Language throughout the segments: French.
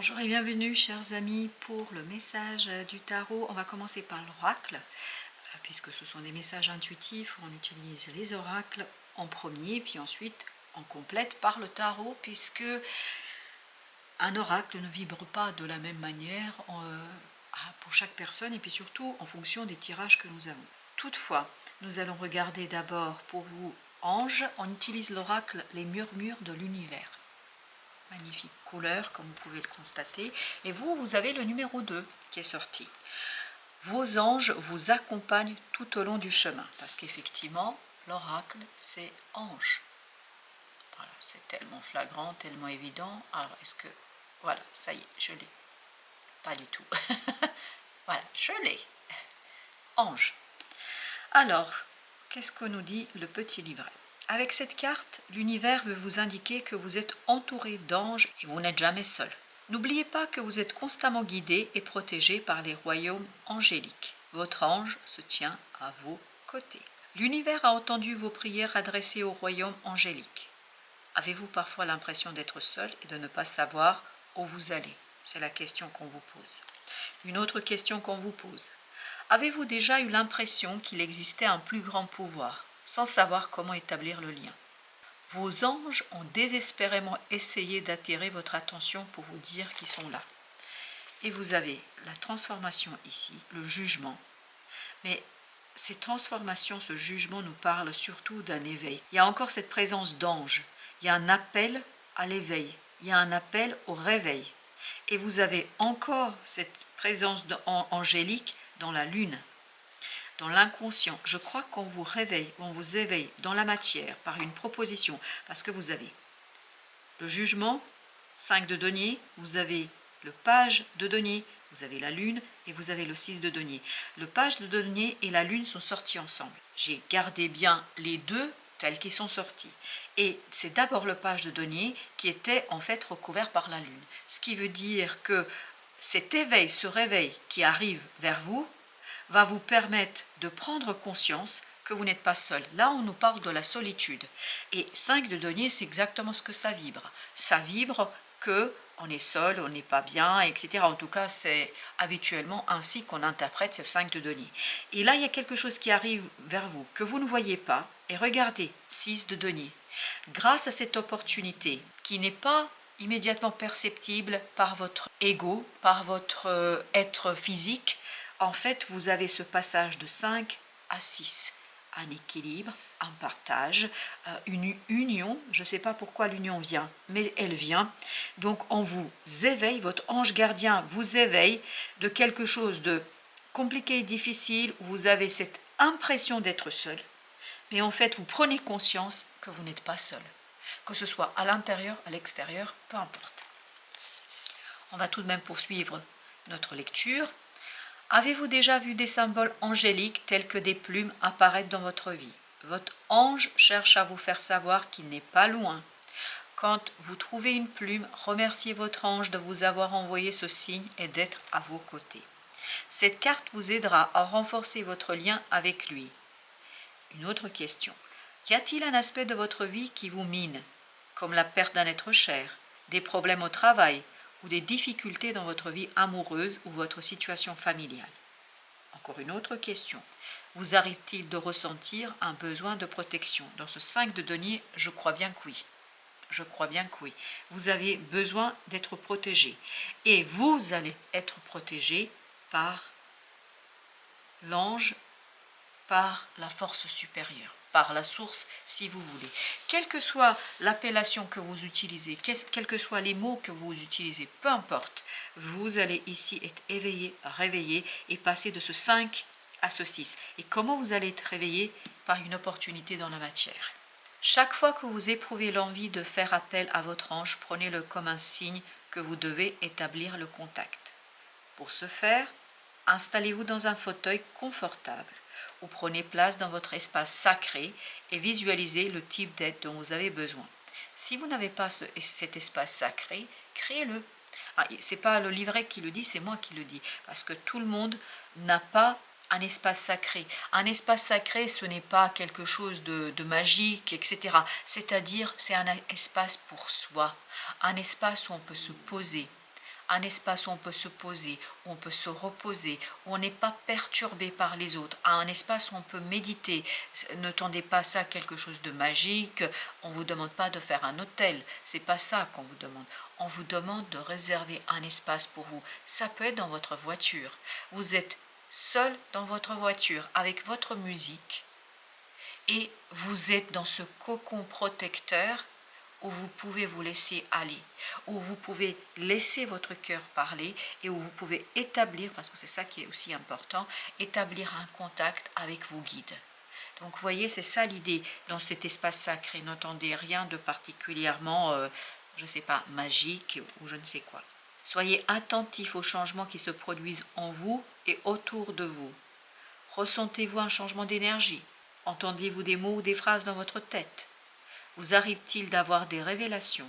Bonjour et bienvenue chers amis pour le message du tarot. On va commencer par l'oracle, puisque ce sont des messages intuitifs. On utilise les oracles en premier, puis ensuite on complète par le tarot, puisque un oracle ne vibre pas de la même manière pour chaque personne, et puis surtout en fonction des tirages que nous avons. Toutefois, nous allons regarder d'abord pour vous, anges. On utilise l'oracle les murmures de l'univers. Magnifique couleur, comme vous pouvez le constater. Et vous avez le numéro 2 qui est sorti. Vos anges vous accompagnent tout au long du chemin. Parce qu'effectivement, l'oracle, c'est ange. Voilà, c'est tellement flagrant, tellement évident. Alors, est-ce que... Voilà, ça y est, je l'ai. Pas du tout. Voilà, je l'ai. Ange. Alors, qu'est-ce que nous dit le petit livret ? Avec cette carte, l'univers veut vous indiquer que vous êtes entouré d'anges et vous n'êtes jamais seul. N'oubliez pas que vous êtes constamment guidé et protégé par les royaumes angéliques. Votre ange se tient à vos côtés. L'univers a entendu vos prières adressées au royaume angélique. Avez-vous parfois l'impression d'être seul et de ne pas savoir où vous allez ? C'est la question qu'on vous pose. Une autre question qu'on vous pose. Avez-vous déjà eu l'impression qu'il existait un plus grand pouvoir, sans savoir comment établir le lien ? Vos anges ont désespérément essayé d'attirer votre attention pour vous dire qu'ils sont là. Et vous avez la transformation ici, le jugement. Mais ces transformations, ce jugement nous parle surtout d'un éveil. Il y a encore cette présence d'anges. Il y a un appel à l'éveil. Il y a un appel au réveil. Et vous avez encore cette présence angélique dans la lune, dans l'inconscient. Je crois qu'on vous réveille, on vous éveille dans la matière par une proposition, parce que vous avez le jugement, 5 de denier, vous avez le page de denier, vous avez la lune et vous avez le 6 de denier. Le page de denier et la lune sont sortis ensemble. J'ai gardé bien les deux tels qu'ils sont sortis. Et c'est d'abord le page de denier qui était en fait recouvert par la lune. Ce qui veut dire que cet éveil, ce réveil qui arrive vers vous, va vous permettre de prendre conscience que vous n'êtes pas seul. Là, on nous parle de la solitude. Et 5 de denier, c'est exactement ce que ça vibre. Ça vibre que on est seul, on n'est pas bien, etc. En tout cas, c'est habituellement ainsi qu'on interprète ce 5 de denier. Et là, il y a quelque chose qui arrive vers vous, que vous ne voyez pas. Et regardez, 6 de denier. Grâce à cette opportunité, qui n'est pas immédiatement perceptible par votre ego, par votre être physique, en fait, vous avez ce passage de 5 à 6. Un équilibre, un partage, une union. Je ne sais pas pourquoi l'union vient, mais elle vient. Donc on vous éveille, votre ange gardien vous éveille de quelque chose de compliqué et difficile, où vous avez cette impression d'être seul. Mais en fait, vous prenez conscience que vous n'êtes pas seul. Que ce soit à l'intérieur, à l'extérieur, peu importe. On va tout de même poursuivre notre lecture. Avez-vous déjà vu des symboles angéliques tels que des plumes apparaître dans votre vie ? Votre ange cherche à vous faire savoir qu'il n'est pas loin. Quand vous trouvez une plume, remerciez votre ange de vous avoir envoyé ce signe et d'être à vos côtés. Cette carte vous aidera à renforcer votre lien avec lui. Une autre question. Y a-t-il un aspect de votre vie qui vous mine, comme la perte d'un être cher, des problèmes au travail, ou des difficultés dans votre vie amoureuse ou votre situation familiale ? Encore une autre question. Vous arrive-t-il de ressentir un besoin de protection ? Dans ce 5 de denier, je crois bien que oui. Je crois bien que oui. Vous avez besoin d'être protégé. Et vous allez être protégé par l'ange, par la force supérieure, par la source, si vous voulez. Quelle que soit l'appellation que vous utilisez, quels que soient les mots que vous utilisez, peu importe, vous allez ici être éveillé, réveillé et passer de ce 5 à ce 6. Et comment vous allez être réveillé ? Par une opportunité dans la matière. Chaque fois que vous éprouvez l'envie de faire appel à votre ange, prenez-le comme un signe que vous devez établir le contact. Pour ce faire, installez-vous dans un fauteuil confortable ou prenez place dans votre espace sacré et visualisez le type d'aide dont vous avez besoin. Si vous n'avez pas cet espace sacré, créez-le. Ce n'est pas le livret qui le dit, c'est moi qui le dis, parce que tout le monde n'a pas un espace sacré. Un espace sacré, ce n'est pas quelque chose de magique, etc. C'est-à-dire, c'est un espace pour soi, un espace où on peut se poser, un espace où on peut se poser, où on peut se reposer, où on n'est pas perturbé par les autres, un espace où on peut méditer. Ne tendez pas ça à quelque chose de magique, on ne vous demande pas de faire un hôtel, c'est pas ça qu'on vous demande. On vous demande de réserver un espace pour vous. Ça peut être dans votre voiture. Vous êtes seul dans votre voiture avec votre musique et vous êtes dans ce cocon protecteur où vous pouvez vous laisser aller, où vous pouvez laisser votre cœur parler et où vous pouvez établir, parce que c'est ça qui est aussi important, établir un contact avec vos guides. Donc vous voyez, c'est ça l'idée dans cet espace sacré. N'entendez rien de particulièrement, je ne sais pas, magique ou je ne sais quoi. Soyez attentifs aux changements qui se produisent en vous et autour de vous. Ressentez-vous un changement d'énergie? Entendez-vous des mots ou des phrases dans votre tête? Vous arrive-t-il d'avoir des révélations?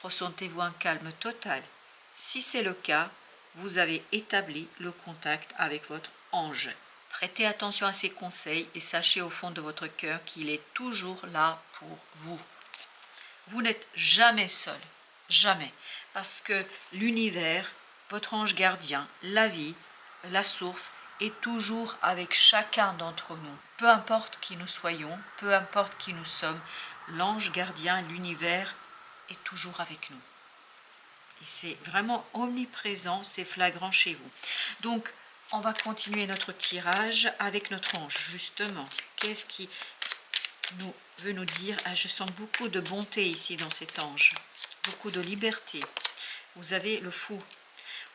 Ressentez-vous un calme total? Si c'est le cas, vous avez établi le contact avec votre ange. Prêtez attention à ses conseils et sachez au fond de votre cœur qu'il est toujours là pour vous. Vous n'êtes jamais seul, jamais, parce que l'univers, votre ange gardien, la vie, la source, est toujours avec chacun d'entre nous. Peu importe qui nous soyons, peu importe qui nous sommes, l'ange gardien, l'univers est toujours avec nous. Et c'est vraiment omniprésent, c'est flagrant chez vous. Donc, on va continuer notre tirage avec notre ange, justement. Qu'est-ce qui veut nous dire? Je sens beaucoup de bonté ici dans cet ange, beaucoup de liberté. Vous avez le fou.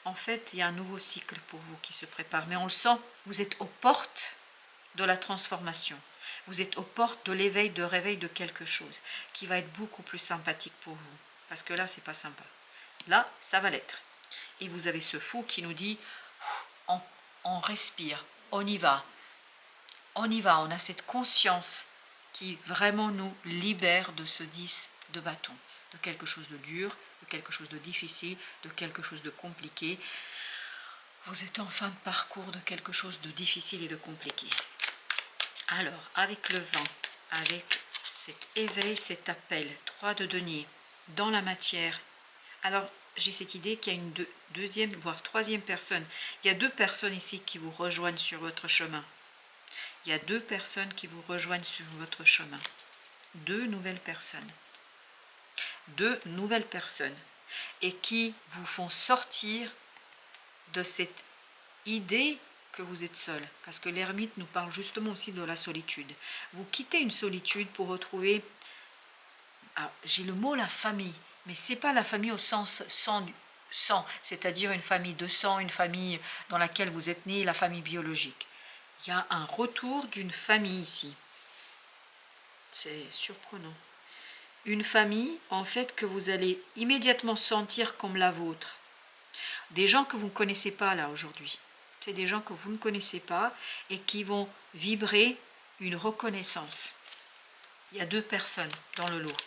En fait, il y a un nouveau cycle pour vous qui se prépare, mais on le sent, vous êtes aux portes de la transformation. Vous êtes aux portes de l'éveil, de réveil de quelque chose qui va être beaucoup plus sympathique pour vous. Parce que là, c'est pas sympa. Là, ça va l'être. Et vous avez ce fou qui nous dit, on respire, on y va. On y va, on a cette conscience qui vraiment nous libère de ce 10 de bâton, de quelque chose de dur, de quelque chose de difficile, de quelque chose de compliqué. Vous êtes en fin de parcours de quelque chose de difficile et de compliqué. Alors, avec le vent, avec cet éveil, cet appel, 3 de denier, dans la matière. Alors, j'ai cette idée qu'il y a une deuxième, voire troisième personne. Il y a 2 personnes ici qui vous rejoignent sur votre chemin. Il y a 2 personnes qui vous rejoignent sur votre chemin. 2 nouvelles personnes. 2 nouvelles personnes. Et qui vous font sortir de cette idée que vous êtes seul. Parce que l'ermite nous parle justement aussi de la solitude. Vous quittez une solitude pour retrouver, j'ai le mot la famille, mais ce n'est pas la famille au sens sang, c'est-à-dire une famille de sang, une famille dans laquelle vous êtes né, la famille biologique. Il y a un retour d'une famille ici. C'est surprenant. Une famille, en fait, que vous allez immédiatement sentir comme la vôtre. Des gens que vous ne connaissez pas là aujourd'hui. C'est des gens que vous ne connaissez pas et qui vont vibrer une reconnaissance. Il y a 2 personnes dans le lot.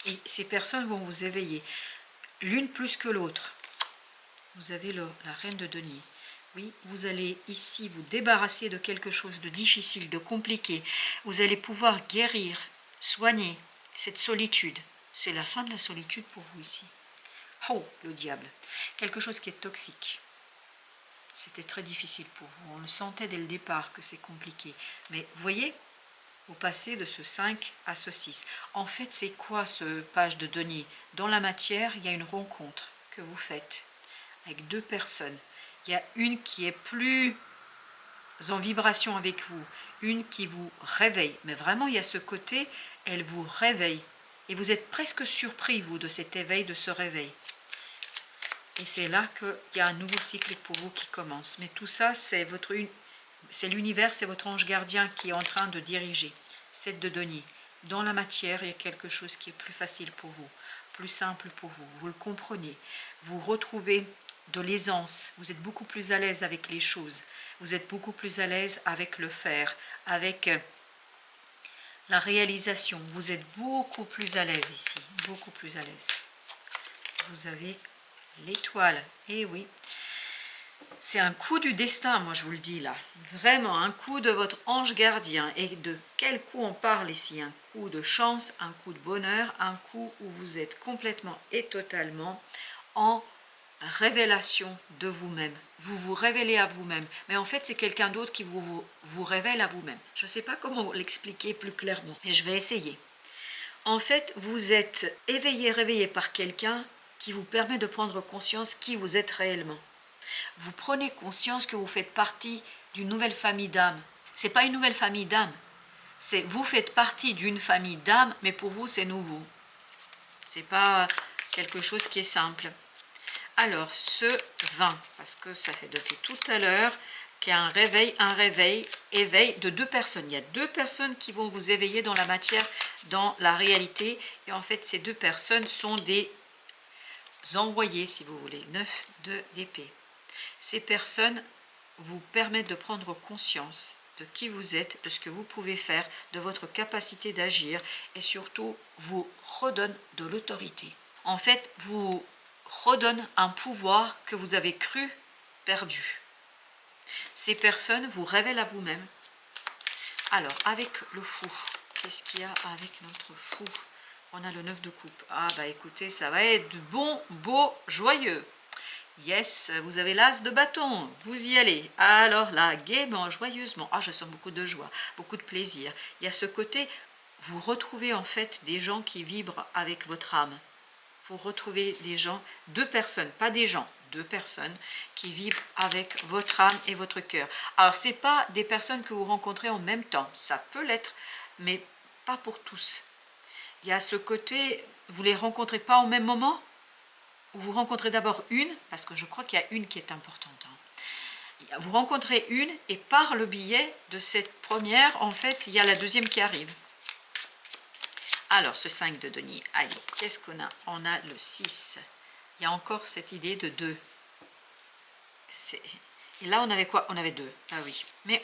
Et ces personnes vont vous éveiller, l'une plus que l'autre. Vous avez la reine de denier. Oui, vous allez ici vous débarrasser de quelque chose de difficile, de compliqué. Vous allez pouvoir guérir, soigner cette solitude. C'est la fin de la solitude pour vous ici. Oh, le diable. Quelque chose qui est toxique. C'était très difficile pour vous. On le sentait dès le départ que c'est compliqué. Mais vous voyez, vous passez de ce 5 à ce 6. En fait, c'est quoi ce page de denier? Dans la matière, il y a une rencontre que vous faites avec 2 personnes. Il y a une qui est plus en vibration avec vous, une qui vous réveille. Mais vraiment, il y a ce côté, elle vous réveille. Et vous êtes presque surpris, vous, de cet éveil, de ce réveil. Et c'est là qu'il y a un nouveau cycle pour vous qui commence. Mais tout ça, c'est l'univers, c'est votre ange gardien qui est en train de diriger. 7 de denier. Dans la matière, il y a quelque chose qui est plus facile pour vous, plus simple pour vous. Vous le comprenez. Vous retrouvez de l'aisance. Vous êtes beaucoup plus à l'aise avec les choses. Vous êtes beaucoup plus à l'aise avec le faire, avec la réalisation. Vous êtes beaucoup plus à l'aise ici, beaucoup plus à l'aise. Vous avez l'étoile. Eh oui. C'est un coup du destin, moi je vous le dis là. Vraiment, un coup de votre ange gardien. Et de quel coup on parle ici? Un coup de chance, un coup de bonheur, un coup où vous êtes complètement et totalement en révélation de vous-même. Vous vous révélez à vous-même. Mais en fait, c'est quelqu'un d'autre qui vous révèle à vous-même. Je ne sais pas comment l'expliquer plus clairement, mais je vais essayer. En fait, vous êtes éveillé, réveillé par quelqu'un qui vous permet de prendre conscience qui vous êtes réellement. Vous prenez conscience que vous faites partie d'une nouvelle famille d'âmes. C'est pas une nouvelle famille d'âmes, c'est vous faites partie d'une famille d'âmes, mais pour vous c'est nouveau. C'est pas quelque chose qui est simple. Alors ce 20, parce que ça fait depuis tout à l'heure qu'il y a éveil de deux personnes. Il y a deux personnes qui vont vous éveiller dans la matière, dans la réalité. Et en fait, ces deux personnes sont des envoyés, si vous voulez, 9 d'épée. Ces personnes vous permettent de prendre conscience de qui vous êtes, de ce que vous pouvez faire, de votre capacité d'agir et surtout vous redonnent de l'autorité. En fait, vous redonnent un pouvoir que vous avez cru perdu. Ces personnes vous révèlent à vous-même. Alors, avec le fou, qu'est-ce qu'il y a avec notre fou? On a le 9 de coupe. Ah bah écoutez, ça va être du bon, beau, joyeux. Yes, vous avez l'as de bâton, vous y allez. Alors là, gaiement, joyeusement, je sens beaucoup de joie, beaucoup de plaisir. Il y a ce côté, vous retrouvez en fait des gens qui vibrent avec votre âme. Vous retrouvez des gens, deux personnes, pas des gens, deux personnes qui vibrent avec votre âme et votre cœur. Alors, ce n'est pas des personnes que vous rencontrez en même temps, ça peut l'être, mais pas pour tous. Il y a ce côté, vous ne les rencontrez pas au même moment, vous rencontrez d'abord une, parce que je crois qu'il y a une qui est importante. Vous rencontrez une et par le biais de cette première, en fait, il y a la deuxième qui arrive. Alors, ce 5 de denier, allez, qu'est-ce qu'on a? On a le 6. Il y a encore cette idée de 2. Et là, on avait quoi? On avait 2. Ah oui. Mais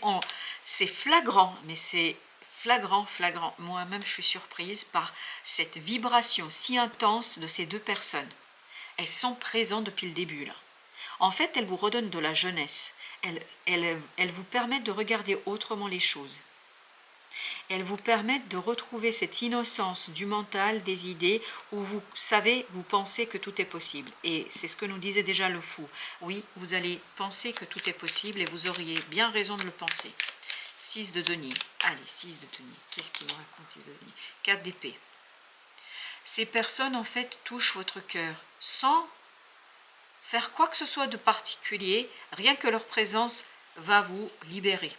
c'est flagrant, mais c'est flagrant. Moi-même, je suis surprise par cette vibration si intense de ces deux personnes. Elles sont présentes depuis le début, là. En fait, elles vous redonnent de la jeunesse. Elles vous permettent de regarder autrement les choses. Elles vous permettent de retrouver cette innocence du mental, des idées, où vous savez, vous pensez que tout est possible. Et c'est ce que nous disait déjà le fou. Oui, vous allez penser que tout est possible et vous auriez bien raison de le penser. 6 de denier. Allez, 6 de denier. Qu'est-ce qu'il nous raconte, 6 de denier? 4 d'épée. Ces personnes, en fait, touchent votre cœur sans faire quoi que ce soit de particulier. Rien que leur présence va vous libérer.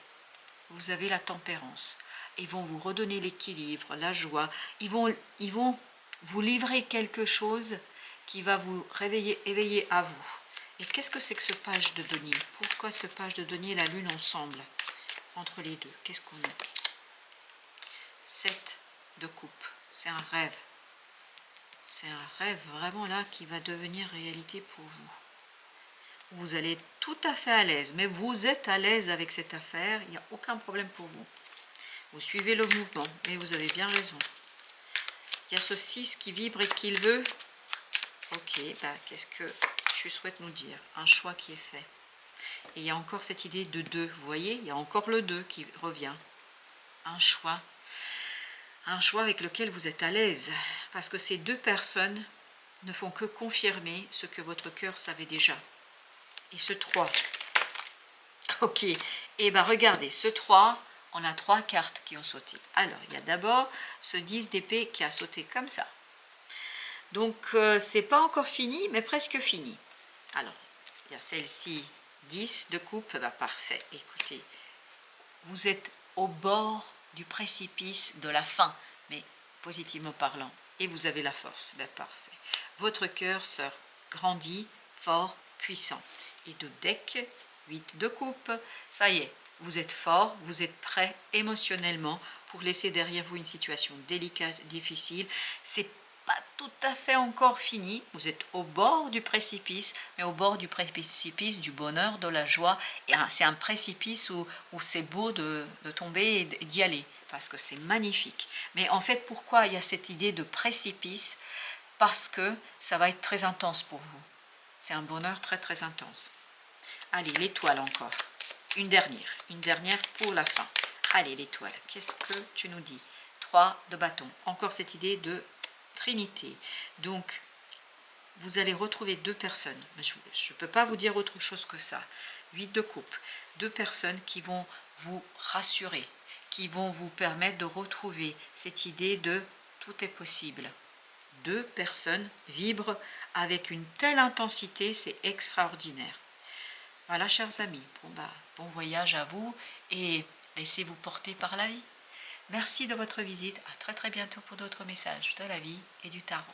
Vous avez la tempérance. Ils vont vous redonner l'équilibre, la joie. Ils vont vous livrer quelque chose qui va vous éveiller à vous. Et qu'est-ce que c'est que ce page de denier? Pourquoi ce page de denier et la lune ensemble? Entre les deux, qu'est-ce qu'on a? 7 de coupe. C'est un rêve. C'est un rêve vraiment là qui va devenir réalité pour vous. Vous allez être tout à fait à l'aise, mais vous êtes à l'aise avec cette affaire, il n'y a aucun problème pour vous. Vous suivez le mouvement, et vous avez bien raison. Il y a ce 6 qui vibre et qui le veut. Ok, qu'est-ce que je souhaite nous dire? Un choix qui est fait. Et il y a encore cette idée de 2, vous voyez, il y a encore le 2 qui revient. Un choix avec lequel vous êtes à l'aise, parce que ces deux personnes ne font que confirmer ce que votre cœur savait déjà. Et ce 3, ok, et regardez, ce 3, on a 3 cartes qui ont sauté. Alors, il y a d'abord ce 10 d'épée qui a sauté comme ça. Donc, c'est pas encore fini, mais presque fini. Alors, il y a celle-ci, 10 de coupe, parfait. Écoutez, vous êtes au bord du précipice de la fin, mais positivement parlant, et vous avez la force, parfait. Votre cœur sort grandit, fort, puissant. Et de deck, 8 de coupe, ça y est, vous êtes fort, vous êtes prêt émotionnellement pour laisser derrière vous une situation délicate, difficile. C'est pas tout à fait encore fini, vous êtes au bord du précipice, mais au bord du précipice du bonheur, de la joie. Et c'est un précipice où c'est beau de tomber et d'y aller, parce que c'est magnifique. Mais en fait, pourquoi il y a cette idée de précipice? Parce que ça va être très intense pour vous. C'est un bonheur très très intense. Allez, l'étoile encore. Une dernière pour la fin. Allez, l'étoile, qu'est-ce que tu nous dis? 3 de bâton. Encore cette idée de trinité. Donc, vous allez retrouver deux personnes. Je ne peux pas vous dire autre chose que ça. 8 de coupe. Deux personnes qui vont vous rassurer, qui vont vous permettre de retrouver cette idée de tout est possible. Deux personnes vibrent avec une telle intensité, c'est extraordinaire. Voilà, chers amis, bon voyage à vous et laissez-vous porter par la vie. Merci de votre visite, à très bientôt pour d'autres messages de la vie et du tarot.